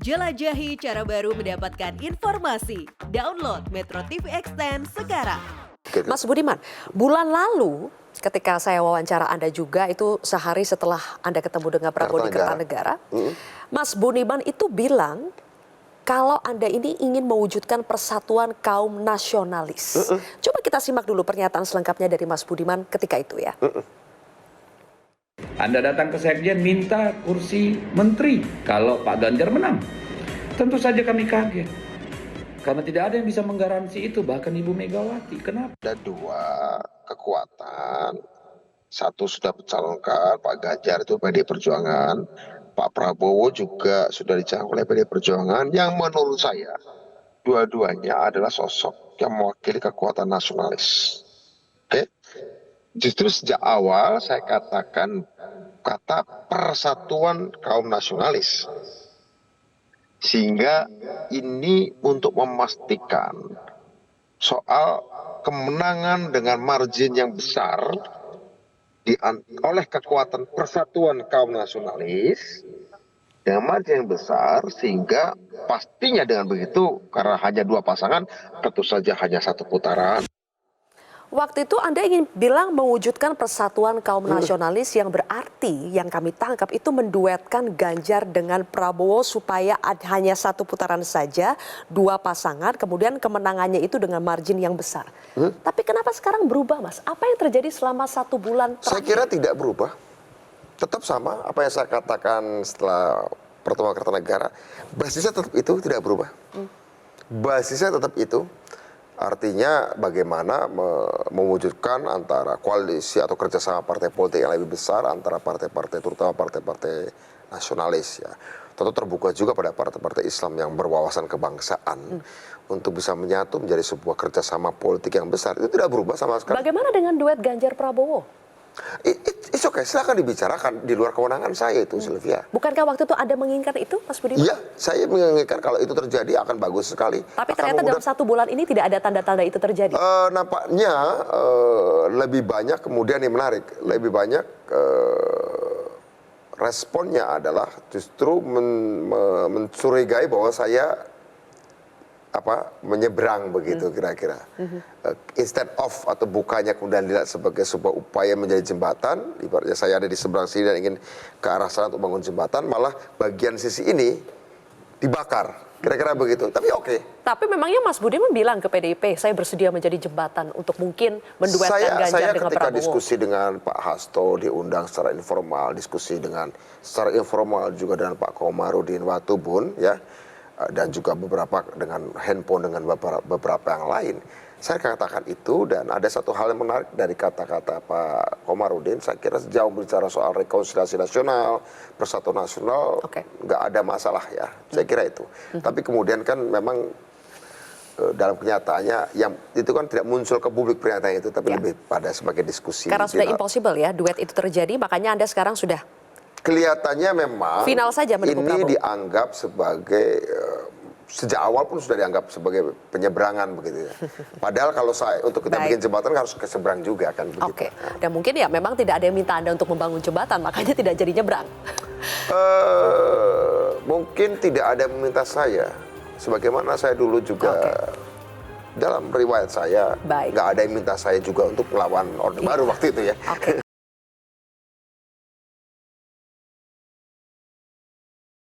Jelajahi cara baru mendapatkan informasi. Download Metro TV Extend sekarang. Mas Budiman, bulan lalu ketika saya wawancara Anda juga itu sehari setelah Anda ketemu dengan Prabowo di Kertanegara, Mas Budiman itu bilang kalau Anda ini ingin mewujudkan persatuan kaum nasionalis. Coba kita simak dulu pernyataan selengkapnya dari Mas Budiman ketika itu ya. Anda datang ke Sekjen minta kursi menteri kalau Pak Ganjar menang. Tentu saja kami kaget. Karena tidak ada yang bisa menggaransi itu, bahkan Ibu Megawati. Kenapa? Ada dua kekuatan. Satu sudah mencalonkan Pak Ganjar itu PD Perjuangan. Pak Prabowo juga sudah dicalonkan oleh PD Perjuangan. Yang menurut saya, dua-duanya adalah sosok yang mewakili kekuatan nasionalis. Oke? Justru sejak awal saya katakan kata persatuan kaum nasionalis. Sehingga ini untuk memastikan soal kemenangan dengan margin yang besar oleh kekuatan persatuan kaum nasionalis dengan margin yang besar, sehingga pastinya dengan begitu karena hanya dua pasangan tentu saja hanya satu putaran. Waktu itu Anda ingin bilang mewujudkan persatuan kaum nasionalis yang berarti yang kami tangkap itu menduetkan Ganjar dengan Prabowo supaya hanya satu putaran saja, dua pasangan, kemudian kemenangannya itu dengan margin yang besar. Tapi kenapa sekarang berubah, Mas? Apa yang terjadi selama 1 bulan terakhir? Saya kira tidak berubah. Tetap sama apa yang saya katakan setelah pertemuan Kertanegara. Basisnya tetap itu, tidak berubah. Basisnya tetap itu. Artinya bagaimana mewujudkan antara koalisi atau kerjasama partai politik yang lebih besar antara partai-partai, terutama partai-partai nasionalis ya. Tentu terbuka juga pada partai-partai Islam yang berwawasan kebangsaan untuk bisa menyatu menjadi sebuah kerjasama politik yang besar. Itu tidak berubah sama sekali. Bagaimana dengan duet Ganjar Prabowo? It's okay, silahkan dibicarakan di luar kewenangan saya itu, Sylvia. Bukankah waktu itu ada menginginkan itu, Mas Budiman? Iya, saya menginginkan kalau itu terjadi akan bagus sekali. Tapi ternyata dalam 1 bulan ini tidak ada tanda-tanda itu terjadi. Nampaknya lebih banyak, kemudian yang menarik, lebih banyak responnya adalah justru mencurigai bahwa saya menyeberang begitu kira-kira. Instead of atau bukannya kemudian dilihat sebagai sebuah upaya menjadi jembatan, ibaratnya saya ada di seberang sini dan ingin ke arah sana untuk bangun jembatan, malah bagian sisi ini dibakar. Kira-kira begitu. Tapi oke. Tapi memangnya Mas Budiman bilang ke PDIP, saya bersedia menjadi jembatan untuk mungkin menduetkan Ganjar saya dengan ketika Prabowo. diskusi dengan Pak Hasto diundang secara informal, diskusi secara informal juga dengan Pak Komarudin Watubun ya. Dan juga beberapa dengan handphone dengan beberapa yang lain. Saya katakan itu, dan ada satu hal yang menarik dari kata-kata Pak Komarudin. Saya kira sejauh bicara soal rekonsiliasi nasional, persatuan nasional, nggak ada masalah ya. Saya kira itu. Tapi kemudian kan memang dalam kenyataannya yang itu kan tidak muncul ke publik pernyataan itu, tapi lebih pada sebagai diskusi. Karena sudah impossible ya duet itu terjadi, makanya Anda sekarang sudah kelihatannya memang final saja mendukung Prabowo. Ini dianggap sebagai sejak awal pun sudah dianggap sebagai penyeberangan begitu ya. Padahal kalau untuk kita bikin jembatan harus ke seberang juga kan begitu. Oke. Dan mungkin ya memang tidak ada yang minta Anda untuk membangun jembatan, makanya tidak jadi nyebrang. Mungkin tidak ada yang meminta saya. Sebagaimana saya dulu juga dalam riwayat saya nggak ada yang minta saya juga untuk melawan Orde Baru waktu itu ya.